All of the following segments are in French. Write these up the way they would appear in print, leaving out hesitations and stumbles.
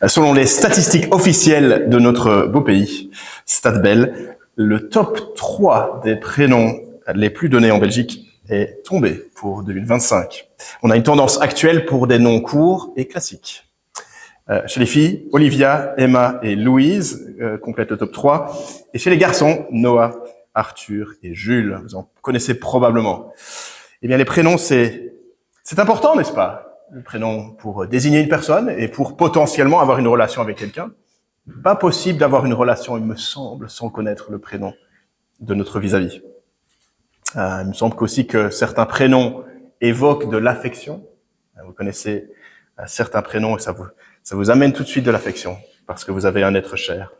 Selon les statistiques officielles de notre beau pays, Stadbel, le top 3 des prénoms les plus donnés en Belgique est tombé pour 2025. On a une tendance actuelle pour des noms courts et classiques. Chez les filles, Olivia, Emma et Louise complètent le top 3. Et chez les garçons, Noah, Arthur et Jules. Vous en connaissez probablement. Eh bien, les prénoms, c'est important, n'est-ce pas? Le prénom pour désigner une personne et pour potentiellement avoir une relation avec quelqu'un. Pas possible d'avoir une relation, il me semble, sans connaître le prénom de notre vis-à-vis. Il me semble qu'aussi que certains prénoms évoquent de l'affection. Vous connaissez certains prénoms et ça vous amène tout de suite de l'affection parce que vous avez un être cher.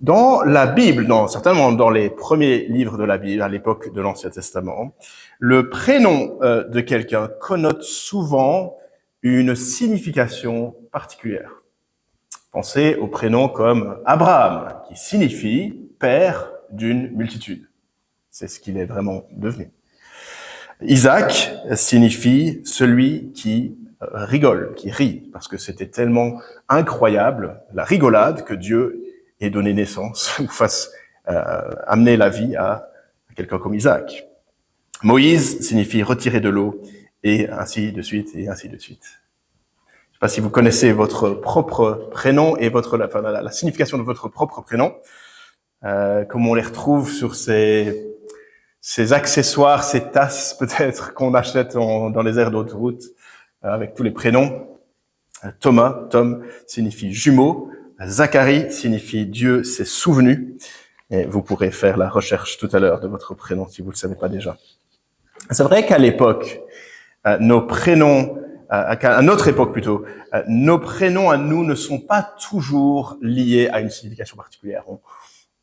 Dans la Bible, certainement dans les premiers livres de la Bible, à l'époque de l'Ancien Testament, le prénom de quelqu'un connote souvent une signification particulière. Pensez au prénom comme Abraham, qui signifie père d'une multitude. C'est ce qu'il est vraiment devenu. Isaac signifie celui qui rigole, qui rit, parce que c'était tellement incroyable, la rigolade, que Dieu ait donné naissance ou fasse amener la vie à quelqu'un comme Isaac. Moïse signifie retirer de l'eau, et ainsi de suite, et ainsi de suite. Je ne sais pas si vous connaissez votre propre prénom et la signification de votre propre prénom, comme on les retrouve sur ces accessoires, ces tasses peut-être qu'on achète dans les aires d'autoroute avec tous les prénoms. Thomas, Tom signifie jumeau. Zacharie signifie Dieu s'est souvenu. Et vous pourrez faire la recherche tout à l'heure de votre prénom si vous ne le savez pas déjà. C'est vrai qu'à l'époque, nos prénoms, à notre époque plutôt, nos prénoms à nous ne sont pas toujours liés à une signification particulière.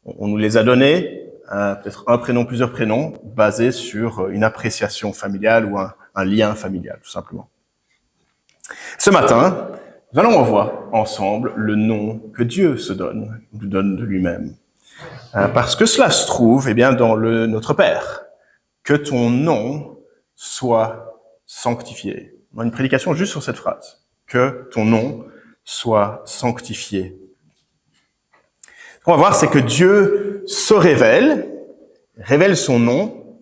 On nous les a donnés, peut-être un prénom, plusieurs prénoms, basés sur une appréciation familiale ou un lien familial, tout simplement. Ce matin, nous allons revoir ensemble le nom que Dieu nous donne de lui-même. Parce que cela se trouve, dans notre Père. Que ton nom soit sanctifié. On a une prédication juste sur cette phrase. Que ton nom soit sanctifié. Ce qu'on va voir, c'est que Dieu se révèle son nom,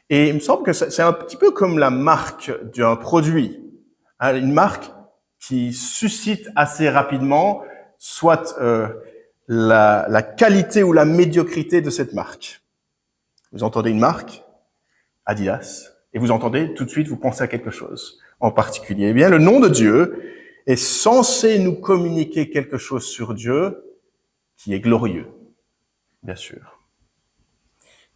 et il me semble que c'est un petit peu comme la marque d'un produit. Une marque qui suscite assez rapidement soit la qualité ou la médiocrité de cette marque. Vous entendez une marque, Adidas, et vous entendez tout de suite, vous pensez à quelque chose en particulier. Eh bien, le nom de Dieu est censé nous communiquer quelque chose sur Dieu qui est glorieux, bien sûr.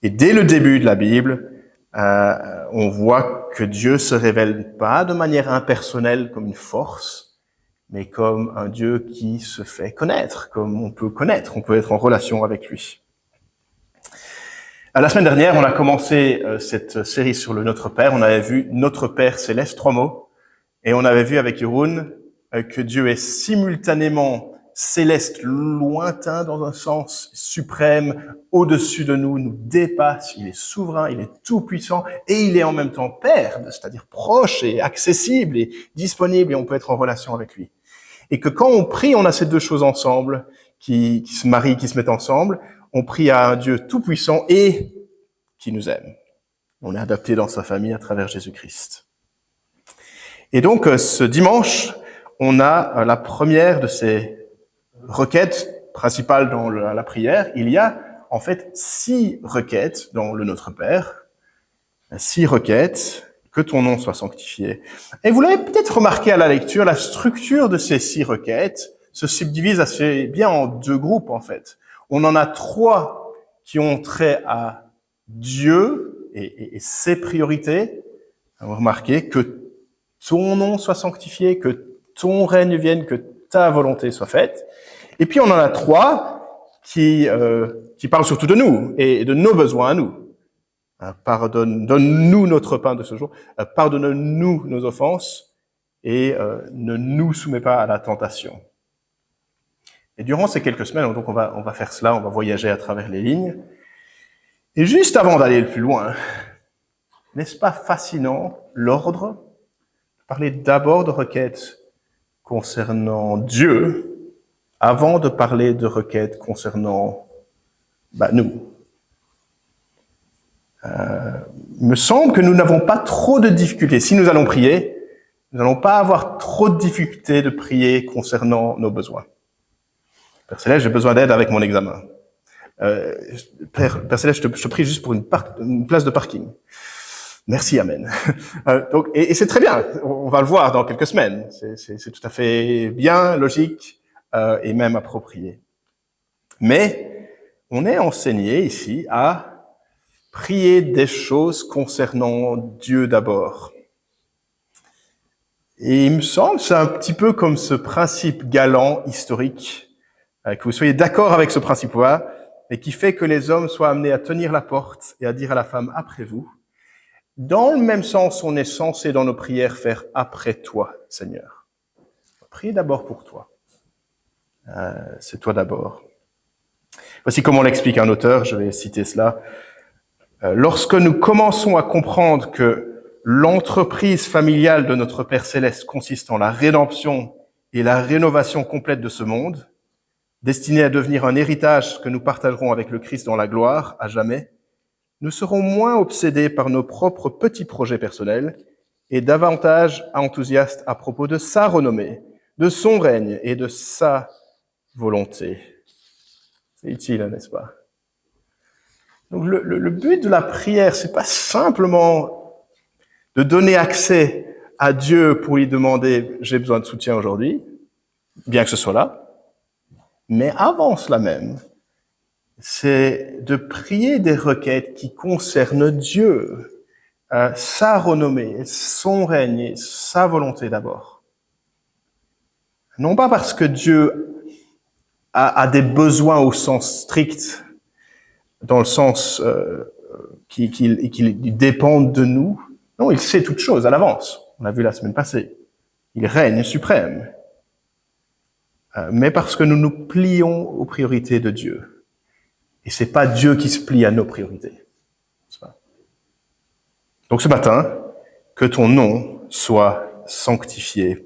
Et dès le début de la Bible, on voit que Dieu se révèle pas de manière impersonnelle comme une force, mais comme un Dieu qui se fait connaître, comme on peut être en relation avec lui. La semaine dernière, on a commencé cette série sur le Notre Père. On avait vu Notre Père céleste, 3 mots, et on avait vu avec Jeroen que Dieu est simultanément céleste, lointain dans un sens, suprême, au-dessus de nous, nous dépasse, il est souverain, il est tout-puissant, et il est en même temps Père, c'est-à-dire proche et accessible et disponible, et on peut être en relation avec lui. Et que quand on prie, on a ces deux choses ensemble, qui se marient, qui se mettent ensemble. On prie à un Dieu tout-puissant et qui nous aime. On est adopté dans sa famille à travers Jésus-Christ. Et donc, ce dimanche, on a la première de ces requêtes principales dans la prière. Il y a en fait 6 requêtes dans le Notre Père. 6 requêtes. Que ton nom soit sanctifié. Et vous l'avez peut-être remarqué à la lecture, la structure de ces 6 requêtes se subdivise assez bien en 2 groupes, en fait. On en a 3 qui ont trait à Dieu et ses priorités. Vous remarquez que ton nom soit sanctifié, que ton règne vienne, que ta volonté soit faite. Et puis on en a 3 qui parlent surtout de nous et de nos besoins à nous. Donne-nous notre pain de ce jour, pardonne-nous nos offenses et ne nous soumets pas à la tentation. Et durant ces quelques semaines, donc on va faire cela, on va voyager à travers les lignes. Et juste avant d'aller le plus loin, n'est-ce pas fascinant l'ordre? Parler d'abord de requêtes concernant Dieu avant de parler de requêtes concernant nous. Il me semble que nous n'avons pas trop de difficultés. Si nous allons prier, nous n'allons pas avoir trop de difficultés de prier concernant nos besoins. Père Céleste, j'ai besoin d'aide avec mon examen. Père Céleste, je te prie juste pour une place de parking. Merci, amen. Donc, et c'est très bien. On va le voir dans quelques semaines. C'est tout à fait bien, logique et même approprié. Mais on est enseigné ici à prier des choses concernant Dieu d'abord. Et il me semble, c'est un petit peu comme ce principe galant, historique, que vous soyez d'accord avec ce principe-là, mais qui fait que les hommes soient amenés à tenir la porte et à dire à la femme « après vous ». Dans le même sens, on est censé dans nos prières faire « après toi, Seigneur ». Prie d'abord pour toi. C'est toi d'abord. Voici comment l'explique un auteur, je vais citer cela. Lorsque nous commençons à comprendre que l'entreprise familiale de notre Père Céleste consiste en la rédemption et la rénovation complète de ce monde, destiné à devenir un héritage que nous partagerons avec le Christ dans la gloire à jamais, nous serons moins obsédés par nos propres petits projets personnels et davantage enthousiastes à propos de sa renommée, de son règne et de sa volonté. C'est utile, n'est-ce pas? Donc le but de la prière, c'est pas simplement de donner accès à Dieu pour lui demander « j'ai besoin de soutien aujourd'hui », bien que ce soit là, mais avant cela même, c'est de prier des requêtes qui concernent Dieu, sa renommée, son règne et sa volonté d'abord. Non pas parce que Dieu a des besoins au sens strict, dans le sens qu'il dépendent de nous. Non, il sait toutes choses à l'avance. On l'a vu la semaine passée. Il règne suprême. Mais parce que nous nous plions aux priorités de Dieu. Et c'est pas Dieu qui se plie à nos priorités. Donc ce matin, que ton nom soit sanctifié.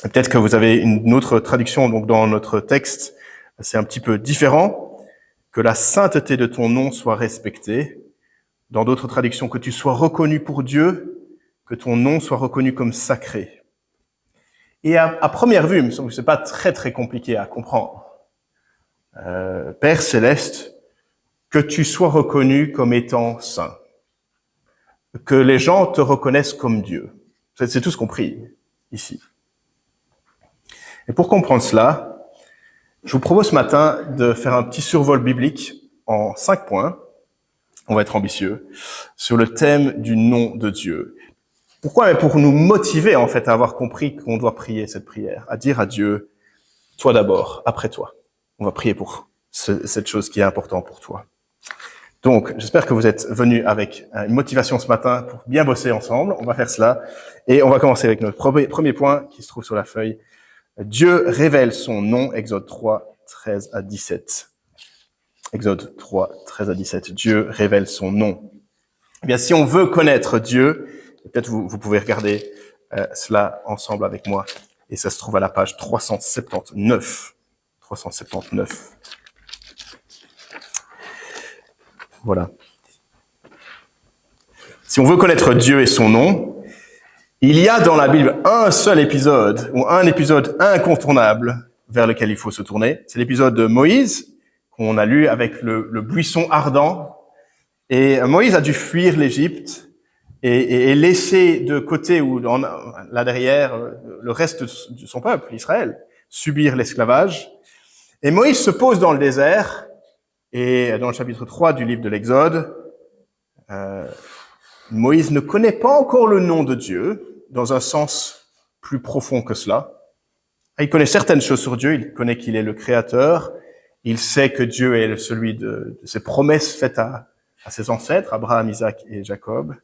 Peut-être que vous avez une autre traduction, donc dans notre texte, c'est un petit peu différent. Que la sainteté de ton nom soit respectée. Dans d'autres traductions, que tu sois reconnu pour Dieu, que ton nom soit reconnu comme sacré. Et à première vue, il me semble que c'est pas très compliqué à comprendre. Père Céleste, que tu sois reconnu comme étant saint. Que les gens te reconnaissent comme Dieu. C'est tout ce qu'on prie ici. Et pour comprendre cela, je vous propose ce matin de faire un petit survol biblique en 5 points. On va être ambitieux sur le thème du nom de Dieu. Pourquoi? Pour nous motiver en fait à avoir compris qu'on doit prier cette prière, à dire à Dieu, toi d'abord, après toi. On va prier pour cette chose qui est importante pour toi. Donc, j'espère que vous êtes venus avec une motivation ce matin pour bien bosser ensemble. On va faire cela et on va commencer avec notre premier point qui se trouve sur la feuille. Dieu révèle son nom, Exode 3, 13 à 17. Exode 3, 13 à 17. Dieu révèle son nom. Eh bien, si on veut connaître Dieu, peut-être vous pouvez regarder cela ensemble avec moi. Et ça se trouve à la page 379. 379. Voilà. Si on veut connaître Dieu et son nom, il y a dans la Bible un seul épisode, ou un épisode incontournable vers lequel il faut se tourner. C'est l'épisode de Moïse, qu'on a lu avec le buisson ardent. Et Moïse a dû fuir l'Égypte et laisser de côté ou là derrière le reste de son peuple, Israël, subir l'esclavage. Et Moïse se pose dans le désert, et dans le chapitre 3 du livre de l'Exode, Moïse ne connaît pas encore le nom de Dieu, dans un sens plus profond que cela. Il connaît certaines choses sur Dieu, il connaît qu'il est le Créateur, il sait que Dieu est celui de ses promesses faites à ses ancêtres, Abraham, Isaac et Jacob.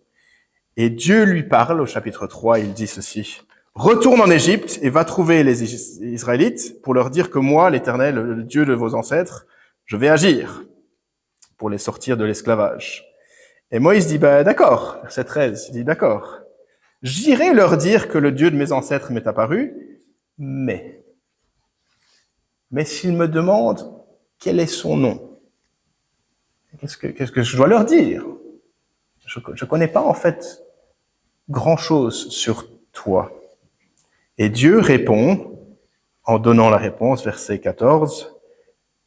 Et Dieu lui parle au chapitre 3, il dit ceci. « Retourne en Égypte et va trouver les Israélites pour leur dire que moi, l'Éternel, le Dieu de vos ancêtres, je vais agir pour les sortir de l'esclavage. » Et Moïse dit, d'accord, verset 13, il dit, d'accord. J'irai leur dire que le Dieu de mes ancêtres m'est apparu, Mais s'ils me demandent quel est son nom, qu'est-ce que je dois leur dire? Je connais pas en fait grand-chose sur toi. Et Dieu répond, en donnant la réponse, verset 14,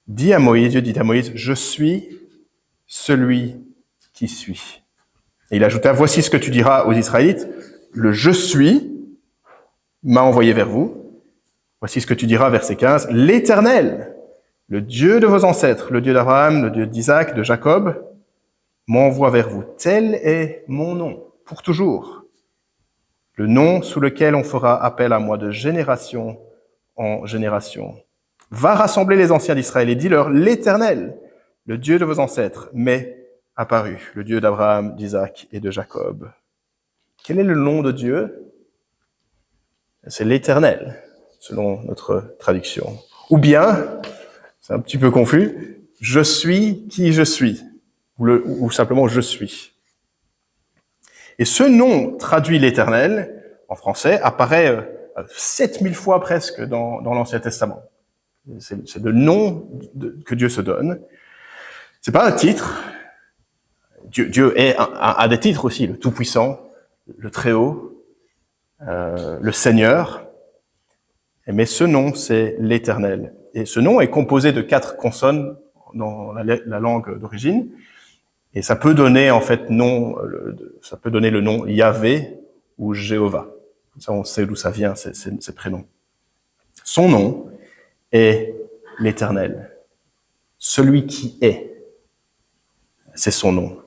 Dieu dit à Moïse, je suis celui qui suis. Et il ajouta, voici ce que tu diras aux Israélites, le je suis m'a envoyé vers vous. Voici ce que tu diras, verset 15, l'Éternel, le Dieu de vos ancêtres, le Dieu d'Abraham, le Dieu d'Isaac, de Jacob, m'envoie vers vous. Tel est mon nom, pour toujours. Le nom sous lequel on fera appel à moi de génération en génération. Va rassembler les anciens d'Israël et dis-leur, l'Éternel, le Dieu de vos ancêtres, m'est apparu, le Dieu d'Abraham, d'Isaac et de Jacob. Quel est le nom de Dieu? C'est l'Éternel, selon notre traduction. Ou bien, c'est un petit peu confus, je suis qui je suis, ou simplement je suis. Et ce nom traduit l'Éternel, en français, apparaît 7000 fois presque dans l'Ancien Testament. C'est le nom que Dieu se donne. C'est pas un titre. Dieu a des titres aussi, le Tout-Puissant, le Très-Haut, le Seigneur. Mais ce nom, c'est l'Éternel. Et ce nom est composé de 4 consonnes dans la langue d'origine. Et ça peut donner en fait ça peut donner le nom Yahvé ou Jéhovah. Ça, on sait d'où ça vient, ces prénoms. Son nom est l'Éternel. Celui qui est. C'est son nom.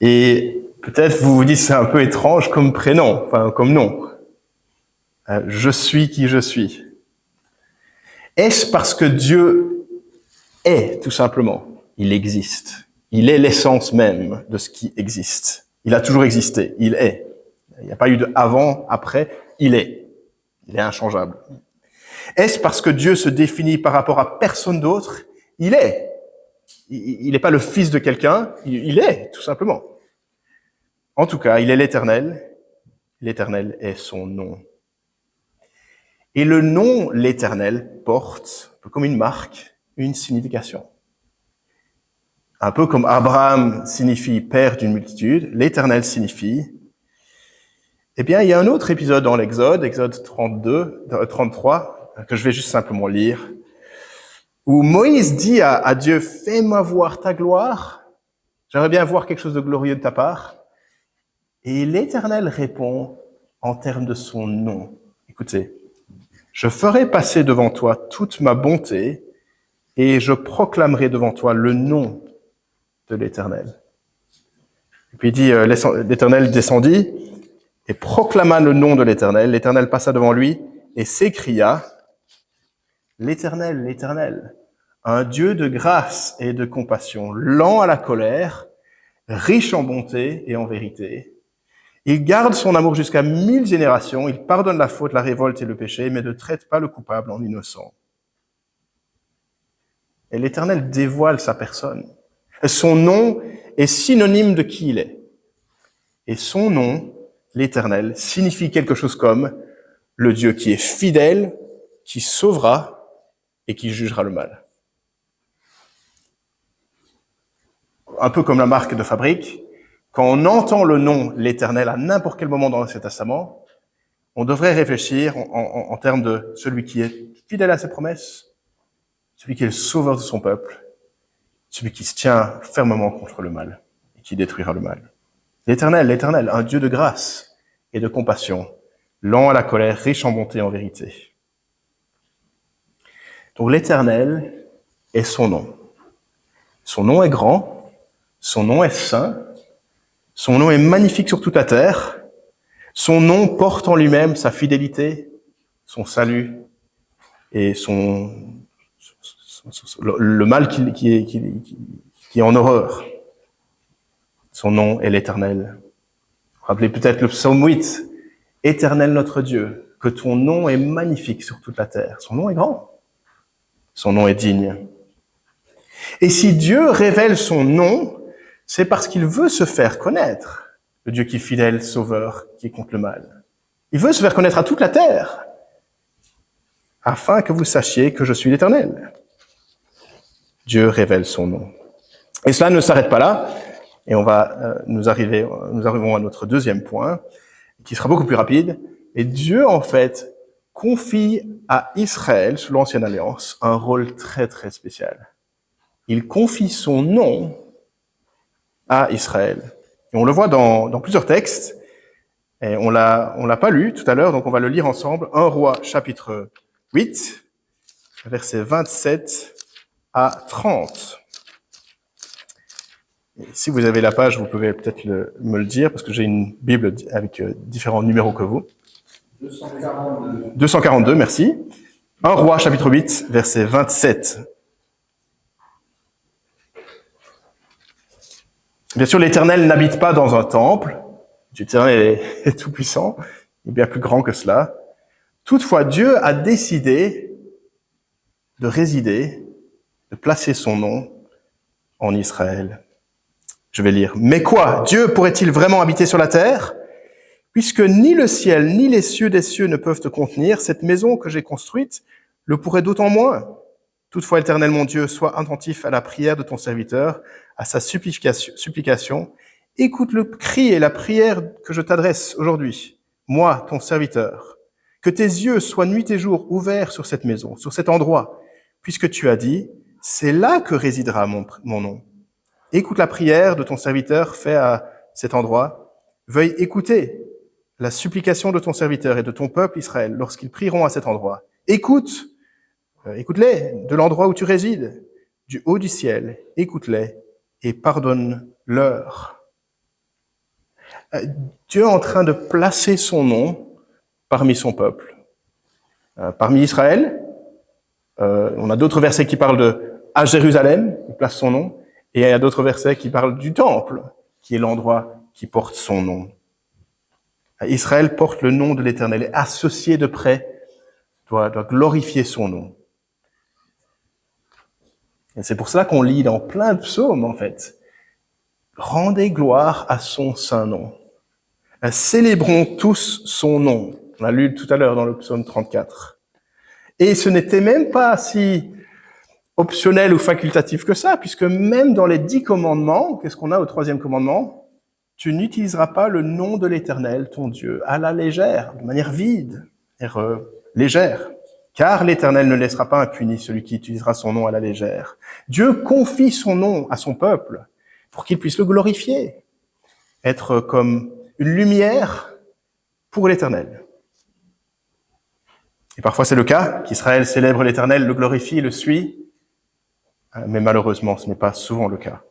Et peut-être vous vous dites c'est un peu étrange comme prénom, enfin comme nom. Je suis qui je suis. Est-ce parce que Dieu est, tout simplement? Il existe. Il est l'essence même de ce qui existe. Il a toujours existé. Il est. Il n'y a pas eu de avant, après. Il est. Il est inchangeable. Est-ce parce que Dieu se définit par rapport à personne d'autre? Il est. Il n'est pas le fils de quelqu'un. Il est, tout simplement. En tout cas, il est l'Éternel. L'Éternel est son nom. Et le nom l'Éternel porte, un peu comme une marque, une signification. Un peu comme Abraham signifie père d'une multitude, l'Éternel signifie. Eh bien, il y a un autre épisode dans l'Exode, Exode 33, que je vais juste simplement lire, où Moïse dit à Dieu, fais-moi voir ta gloire, j'aimerais bien voir quelque chose de glorieux de ta part. Et l'Éternel répond en termes de son nom. Écoutez, je ferai passer devant toi toute ma bonté et je proclamerai devant toi le nom de l'Éternel. Et puis il dit, l'Éternel descendit et proclama le nom de l'Éternel. L'Éternel passa devant lui et s'écria, l'Éternel, l'Éternel, un Dieu de grâce et de compassion, lent à la colère, riche en bonté et en vérité. Il garde son amour jusqu'à 1000 générations, il pardonne la faute, la révolte et le péché, mais ne traite pas le coupable en innocent. Et l'Éternel dévoile sa personne. Son nom est synonyme de qui il est. Et son nom, l'Éternel, signifie quelque chose comme le Dieu qui est fidèle, qui sauvera et qui jugera le mal. Un peu comme la marque de fabrique, quand on entend le nom l'Éternel à n'importe quel moment dans l'Ancien Testament, on devrait réfléchir en termes de celui qui est fidèle à ses promesses, celui qui est le sauveur de son peuple, celui qui se tient fermement contre le mal et qui détruira le mal. L'Éternel, l'Éternel, un Dieu de grâce et de compassion, lent à la colère, riche en bonté et en vérité. Donc l'Éternel est son nom. Son nom est grand, son nom est saint, son nom est magnifique sur toute la terre, son nom porte en lui-même sa fidélité, son salut et le mal qui est en horreur. Son nom est l'Éternel. Rappelez peut-être le psaume 8. Éternel notre Dieu, que ton nom est magnifique sur toute la terre. Son nom est grand. Son nom est digne. Et si Dieu révèle son nom, c'est parce qu'il veut se faire connaître. Le Dieu qui est fidèle, sauveur, qui est contre le mal. Il veut se faire connaître à toute la terre, afin que vous sachiez que je suis l'Éternel. Dieu révèle son nom. Et cela ne s'arrête pas là, et nous arrivons à notre deuxième point, qui sera beaucoup plus rapide. Et Dieu, en fait, confie à Israël, sous l'Ancienne Alliance, un rôle très, très spécial. Il confie son nom à Israël. Et on le voit dans plusieurs textes, et on l'a pas lu tout à l'heure, donc on va le lire ensemble. 1 Roi, chapitre 8, versets 27 à 30. Et si vous avez la page, vous pouvez peut-être me le dire, parce que j'ai une Bible avec différents numéros que vous. 242. 242, merci. 1 Roi, chapitre 8, verset 27. Bien sûr, l'Éternel n'habite pas dans un temple. L'Éternel est tout puissant, il est bien plus grand que cela. Toutefois, Dieu a décidé de résider, de placer son nom en Israël. Je vais lire. Mais quoi? Dieu pourrait-il vraiment habiter sur la terre? Puisque ni le ciel, ni les cieux des cieux ne peuvent te contenir, cette maison que j'ai construite le pourrait d'autant moins. Toutefois, Éternel mon Dieu, sois attentif à la prière de ton serviteur, à sa supplication. Écoute le cri et la prière que je t'adresse aujourd'hui, moi, ton serviteur. Que tes yeux soient nuit et jour ouverts sur cette maison, sur cet endroit, puisque tu as dit, c'est là que résidera mon nom. Écoute la prière de ton serviteur fait à cet endroit. Veuille écouter la supplication de ton serviteur et de ton peuple Israël lorsqu'ils prieront à cet endroit. Écoute-les de l'endroit où tu résides, du haut du ciel. Écoute-les et pardonne-leur. Dieu est en train de placer son nom parmi son peuple. Parmi Israël, on a d'autres versets qui parlent à Jérusalem, il place son nom. Et il y a d'autres versets qui parlent du temple, qui est l'endroit qui porte son nom. Israël porte le nom de l'Éternel, est associé de près, doit glorifier son nom. Et c'est pour cela qu'on lit dans plein de psaumes, en fait. Rendez gloire à son saint nom. Célébrons tous son nom. On l'a lu tout à l'heure dans le psaume 34. Et ce n'était même pas si optionnel ou facultatif que ça, puisque même dans les 10 commandements, qu'est-ce qu'on a au 3e commandement? Tu n'utiliseras pas le nom de l'Éternel, ton Dieu, à la légère, de manière vide, légère. Car l'Éternel ne laissera pas impuni celui qui utilisera son nom à la légère. Dieu confie son nom à son peuple pour qu'il puisse le glorifier, être comme une lumière pour l'Éternel. Et parfois c'est le cas, qu'Israël célèbre l'Éternel, le glorifie, le suit, mais malheureusement, ce n'est pas souvent le cas.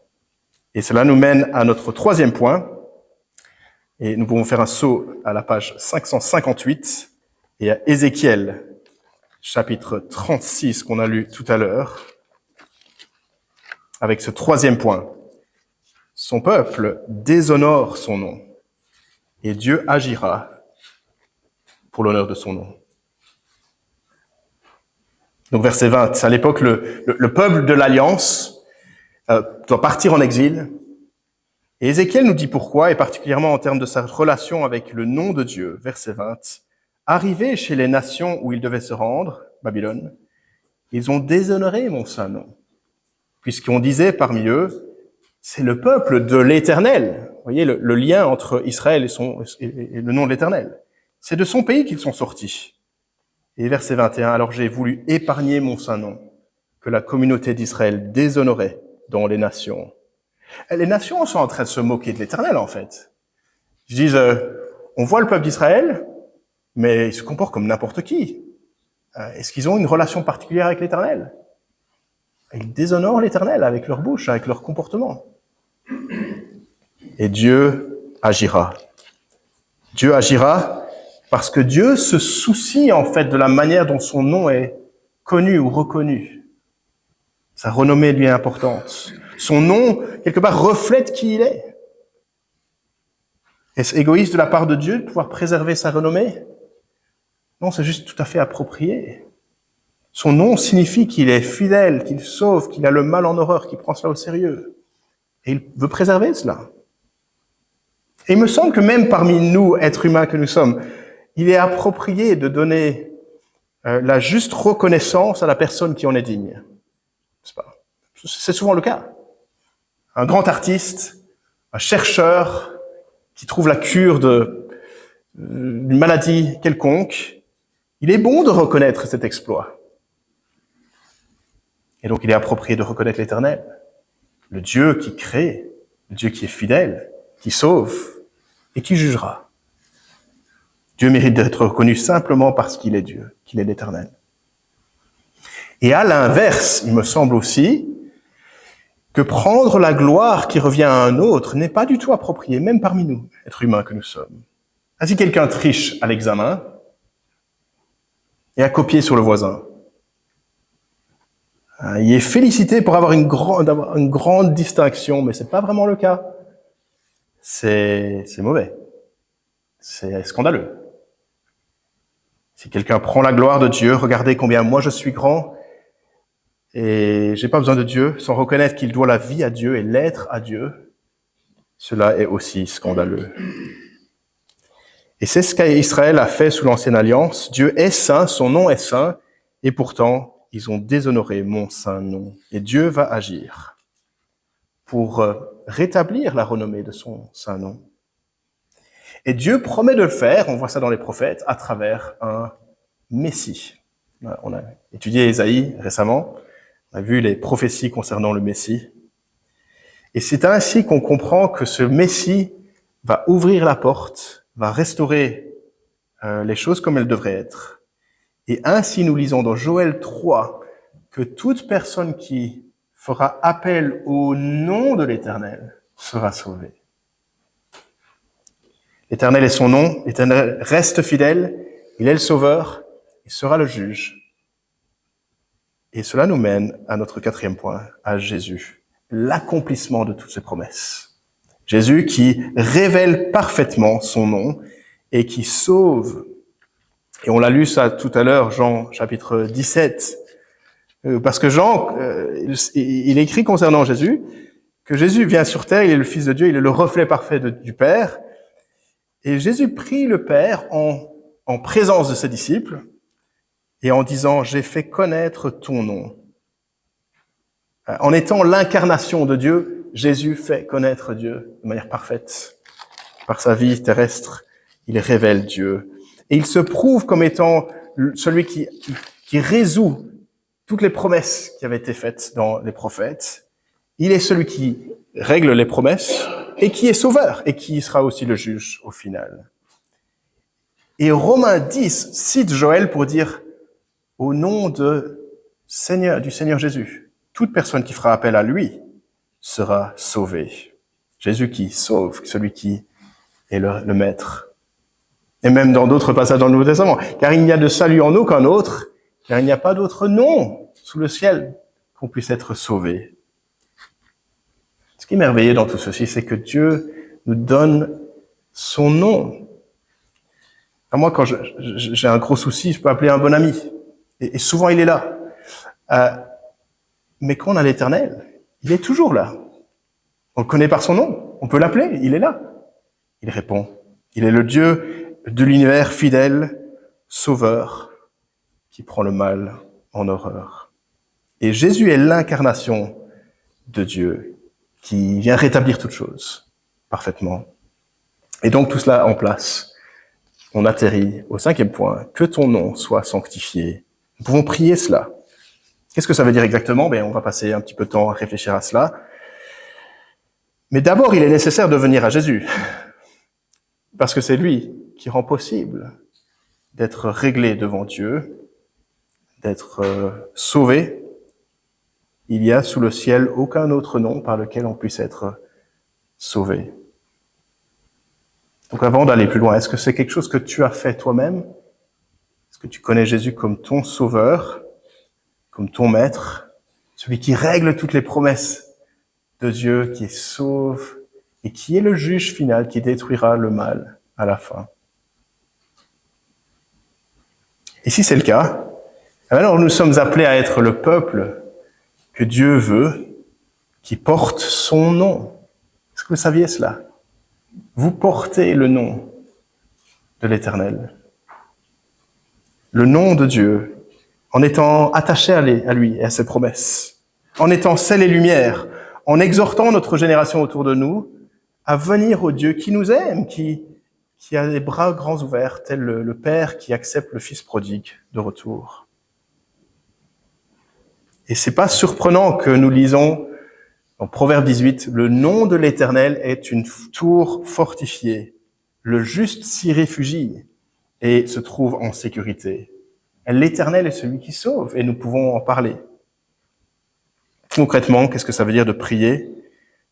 Et cela nous mène à notre 3e point. Et nous pouvons faire un saut à la page 558 et à Ézéchiel, chapitre 36 qu'on a lu tout à l'heure, avec ce 3e point. Son peuple déshonore son nom, et Dieu agira pour l'honneur de son nom. Donc verset 20, à l'époque, le peuple de l'Alliance doit partir en exil. Et Ézéchiel nous dit pourquoi, et particulièrement en termes de sa relation avec le nom de Dieu. Verset 20, arrivés chez les nations où ils devaient se rendre, Babylone, ils ont déshonoré mon saint nom, puisqu'on disait parmi eux, c'est le peuple de l'Éternel. Vous voyez le lien entre Israël et le nom de l'Éternel. C'est de son pays qu'ils sont sortis. Et verset 21, alors j'ai voulu épargner mon saint nom, que la communauté d'Israël déshonorait dans les nations. Les nations sont en train de se moquer de l'Éternel, en fait. Ils disent, on voit le peuple d'Israël, mais ils se comportent comme n'importe qui. Est-ce qu'ils ont une relation particulière avec l'Éternel? Ils déshonorent l'Éternel avec leur bouche, avec leur comportement. Et Dieu agira. Dieu agira parce que Dieu se soucie en fait de la manière dont son nom est connu ou reconnu. Sa renommée lui est importante. Son nom, quelque part, reflète qui il est. Est-ce égoïste de la part de Dieu de pouvoir préserver sa renommée? Non, c'est juste tout à fait approprié. Son nom signifie qu'il est fidèle, qu'il sauve, qu'il a le mal en horreur, qu'il prend cela au sérieux. Et il veut préserver cela. Et il me semble que même parmi nous, êtres humains que nous sommes, il est approprié de donner la juste reconnaissance à la personne qui en est digne. N'est-ce pas? C'est souvent le cas. Un grand artiste, un chercheur qui trouve la cure d'une maladie quelconque, il est bon de reconnaître cet exploit. Et donc il est approprié de reconnaître l'Éternel, le Dieu qui crée, le Dieu qui est fidèle, qui sauve et qui jugera. Dieu mérite d'être reconnu simplement parce qu'il est Dieu, qu'il est l'Éternel. Et à l'inverse, il me semble aussi que prendre la gloire qui revient à un autre n'est pas du tout approprié, même parmi nous, êtres humains que nous sommes. Si quelqu'un triche à l'examen et a copié sur le voisin, il est félicité pour avoir une grande distinction, mais c'est pas vraiment le cas. C'est mauvais. C'est scandaleux. Si quelqu'un prend la gloire de Dieu, regardez combien moi je suis grand et j'ai pas besoin de Dieu, sans reconnaître qu'il doit la vie à Dieu et l'être à Dieu, cela est aussi scandaleux. Et c'est ce qu'Israël a fait sous l'Ancienne Alliance. Dieu est saint, son nom est saint, et pourtant, ils ont déshonoré mon saint nom. Et Dieu va agir pour rétablir la renommée de son saint nom. Et Dieu promet de le faire, on voit ça dans les prophètes, à travers un Messie. On a étudié Ésaïe récemment, on a vu les prophéties concernant le Messie. Et c'est ainsi qu'on comprend que ce Messie va ouvrir la porte, va restaurer les choses comme elles devraient être. Et ainsi, nous lisons dans Joël 3 que toute personne qui fera appel au nom de l'Éternel sera sauvée. L'Éternel est son nom, l'Éternel reste fidèle, il est le sauveur, il sera le juge. Et cela nous mène à notre quatrième point, à Jésus, l'accomplissement de toutes ces promesses. Jésus qui révèle parfaitement son nom et qui sauve. Et on l'a lu ça tout à l'heure, Jean chapitre 17, parce que Jean, il écrit concernant Jésus, que Jésus vient sur terre, il est le Fils de Dieu, il est le reflet parfait du Père, et Jésus prie le Père en présence de ses disciples, et en disant « J'ai fait connaître ton nom ». En étant l'incarnation de Dieu, Jésus fait connaître Dieu de manière parfaite. Par sa vie terrestre, il révèle Dieu. Et il se prouve comme étant celui qui résout toutes les promesses qui avaient été faites dans les prophètes. Il est celui qui règle les promesses et qui est sauveur et qui sera aussi le juge au final. Et Romains 10 cite Joël pour dire « Au nom du Seigneur Jésus, toute personne qui fera appel à lui sera sauvée. » Jésus qui sauve, celui qui est le Maître. Et même dans d'autres passages dans le Nouveau Testament. Car il n'y a de salut en aucun autre, car il n'y a pas d'autre nom sous le ciel qu'on puisse être sauvé. Ce qui est merveilleux dans tout ceci, c'est que Dieu nous donne son nom. Alors moi, quand j'ai un gros souci, je peux appeler un bon ami. Et souvent, il est là. Mais quand on a l'Éternel, il est toujours là. On le connaît par son nom. On peut l'appeler. Il est là. Il répond. Il est le Dieu de l'univers fidèle, sauveur, qui prend le mal en horreur. Et Jésus est l'incarnation de Dieu, qui vient rétablir toutes choses parfaitement. Et donc tout cela en place. On atterrit au cinquième point, que ton nom soit sanctifié. Nous pouvons prier cela. Qu'est-ce que ça veut dire exactement? On va passer un petit peu de temps à réfléchir à cela. Mais d'abord, il est nécessaire de venir à Jésus. Parce que c'est lui qui rend possible d'être réglé devant Dieu, d'être sauvé. Il n'y a sous le ciel aucun autre nom par lequel on puisse être sauvé. Donc avant d'aller plus loin, est-ce que c'est quelque chose que tu as fait toi-même? Est-ce que tu connais Jésus comme ton sauveur, comme ton maître, celui qui règle toutes les promesses de Dieu, qui sauve et qui est le juge final qui détruira le mal à la fin? Et si c'est le cas, alors nous sommes appelés à être le peuple que Dieu veut, qui porte son nom. Est-ce que vous saviez cela? Vous portez le nom de l'Éternel. le nom de Dieu, en étant attachés à lui et à ses promesses, en étant sel et lumière, en exhortant notre génération autour de nous à venir au Dieu qui nous aime, qui a les bras grands ouverts, tel le Père qui accepte le Fils prodigue de retour. Et c'est pas surprenant que nous lisons dans Proverbe 18, le nom de l'Éternel est une tour fortifiée. Le juste s'y réfugie et se trouve en sécurité. L'Éternel est celui qui sauve et nous pouvons en parler. Concrètement, qu'est-ce que ça veut dire de prier?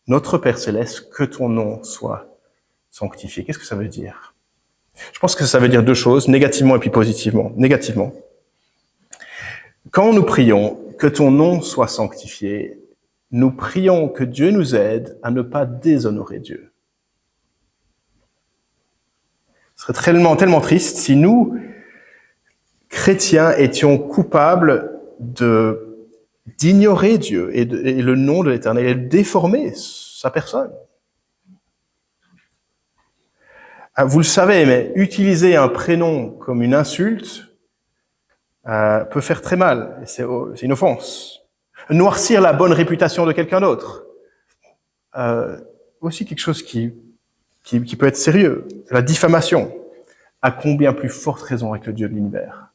Notre Père Céleste, que ton nom soit sanctifié. Qu'est-ce que ça veut dire? Je pense que ça veut dire deux choses, négativement et puis positivement. Négativement. Quand nous prions que ton nom soit sanctifié, nous prions que Dieu nous aide à ne pas déshonorer Dieu. Ce serait tellement triste si nous, chrétiens, étions coupables d'ignorer Dieu et le nom de l'Éternel et de déformer sa personne. Vous le savez, mais utiliser un prénom comme une insulte peut faire très mal. C'est une offense. Noircir la bonne réputation de quelqu'un d'autre. Aussi quelque chose qui peut être sérieux. La diffamation. À combien plus forte raison avec le Dieu de l'univers.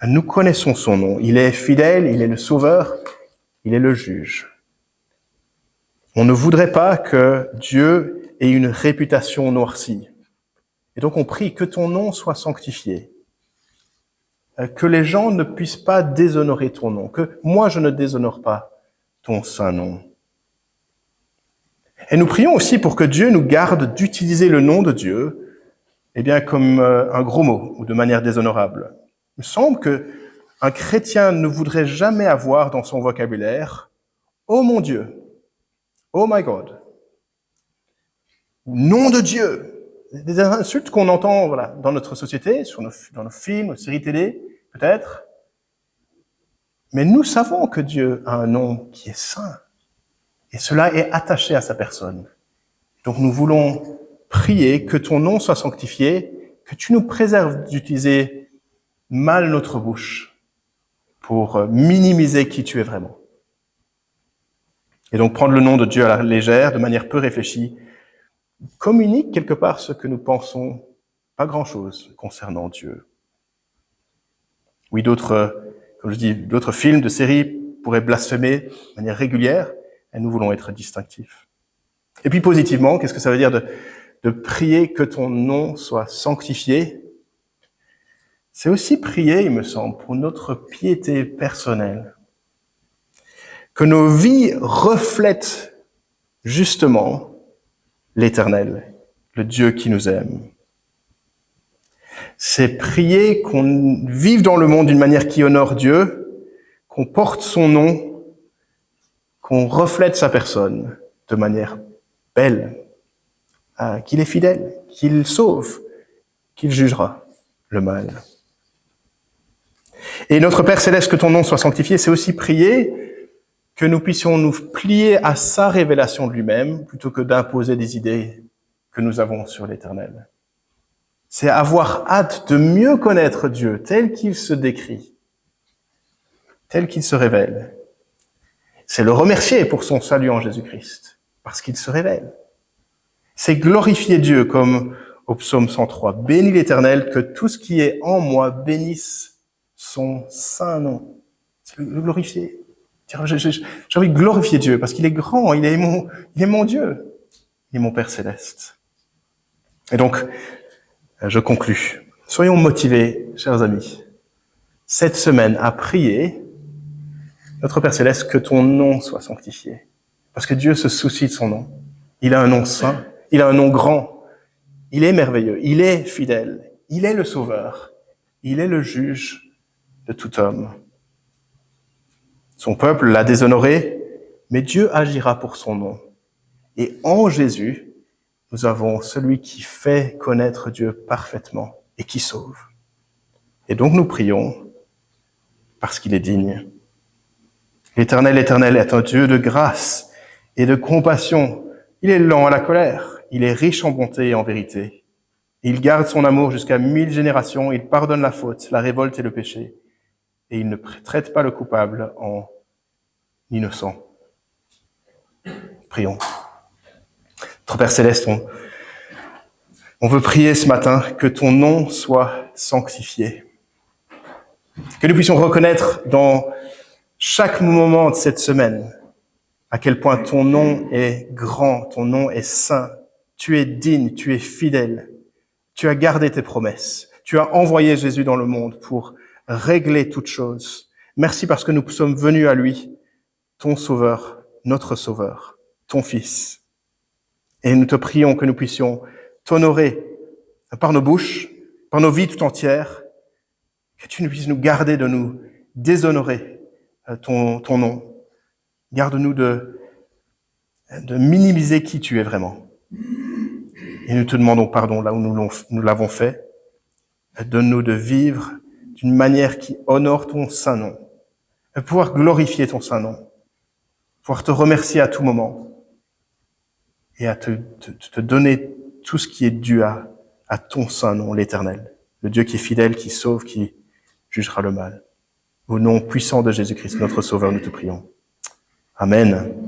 Nous connaissons son nom. Il est fidèle, il est le sauveur, il est le juge. On ne voudrait pas que Dieu ait une réputation noircie. Et donc on prie que ton nom soit sanctifié. Que les gens ne puissent pas déshonorer ton nom, que moi je ne déshonore pas ton saint nom. Et nous prions aussi pour que Dieu nous garde d'utiliser le nom de Dieu, comme un gros mot ou de manière déshonorable. Il me semble que un chrétien ne voudrait jamais avoir dans son vocabulaire « Oh mon Dieu »,« Oh my God »,« Nom de Dieu », des insultes qu'on entend dans notre société, dans nos films, nos séries télé, peut-être. Mais nous savons que Dieu a un nom qui est saint. Et cela est attaché à sa personne. Donc nous voulons prier que ton nom soit sanctifié, que tu nous préserves d'utiliser mal notre bouche pour minimiser qui tu es vraiment. Et donc prendre le nom de Dieu à la légère, de manière peu réfléchie, communique quelque part ce que nous pensons, pas grand-chose concernant Dieu. Oui, d'autres films, de séries pourraient blasphémer de manière régulière, et nous voulons être distinctifs. Et puis positivement, qu'est-ce que ça veut dire de prier que ton nom soit sanctifié? C'est aussi prier, il me semble, pour notre piété personnelle. Que nos vies reflètent justement l'Éternel, le Dieu qui nous aime. C'est prier qu'on vive dans le monde d'une manière qui honore Dieu, qu'on porte son nom, qu'on reflète sa personne de manière belle, qu'il est fidèle, qu'il sauve, qu'il jugera le mal. Et notre Père Céleste, que ton nom soit sanctifié, c'est aussi prier que nous puissions nous plier à sa révélation de lui-même, plutôt que d'imposer des idées que nous avons sur l'Éternel. C'est avoir hâte de mieux connaître Dieu tel qu'il se décrit, tel qu'il se révèle. C'est le remercier pour son salut en Jésus-Christ, parce qu'il se révèle. C'est glorifier Dieu comme au psaume 103. Bénis l'Éternel, que tout ce qui est en moi bénisse son saint nom. C'est le glorifier. J'ai envie de glorifier Dieu parce qu'il est grand, il est mon Dieu, il est mon Père Céleste. Et donc, je conclus. Soyons motivés, chers amis, cette semaine à prier, notre Père Céleste, que ton nom soit sanctifié. Parce que Dieu se soucie de son nom. Il a un nom saint, il a un nom grand, il est merveilleux, il est fidèle, il est le sauveur, il est le juge de tout homme. Son peuple l'a déshonoré, mais Dieu agira pour son nom. Et en Jésus, nous avons celui qui fait connaître Dieu parfaitement et qui sauve. Et donc nous prions parce qu'il est digne. L'Éternel est un Dieu de grâce et de compassion. Il est lent à la colère, il est riche en bonté et en vérité. Il garde son amour jusqu'à 1000 générations, il pardonne la faute, la révolte et le péché, et il ne traite pas le coupable en innocent. Prions. Notre Père Céleste, on veut prier ce matin que ton nom soit sanctifié. Que nous puissions reconnaître dans chaque moment de cette semaine à quel point ton nom est grand, ton nom est saint. Tu es digne, tu es fidèle. Tu as gardé tes promesses. Tu as envoyé Jésus dans le monde pour régler toutes choses. Merci parce que nous sommes venus à lui, ton Sauveur, notre Sauveur, ton Fils. Et nous te prions que nous puissions t'honorer par nos bouches, par nos vies tout entières, que tu puisses nous garder de nous déshonorer ton nom. Garde-nous de minimiser qui tu es vraiment. Et nous te demandons pardon là où nous l'avons fait. Donne-nous de vivre d'une manière qui honore ton saint nom, de pouvoir glorifier ton saint nom, pouvoir te remercier à tout moment et à te donner tout ce qui est dû à ton saint nom, l'Éternel, le Dieu qui est fidèle, qui sauve, qui jugera le mal. Au nom puissant de Jésus-Christ, notre Sauveur, nous te prions. Amen.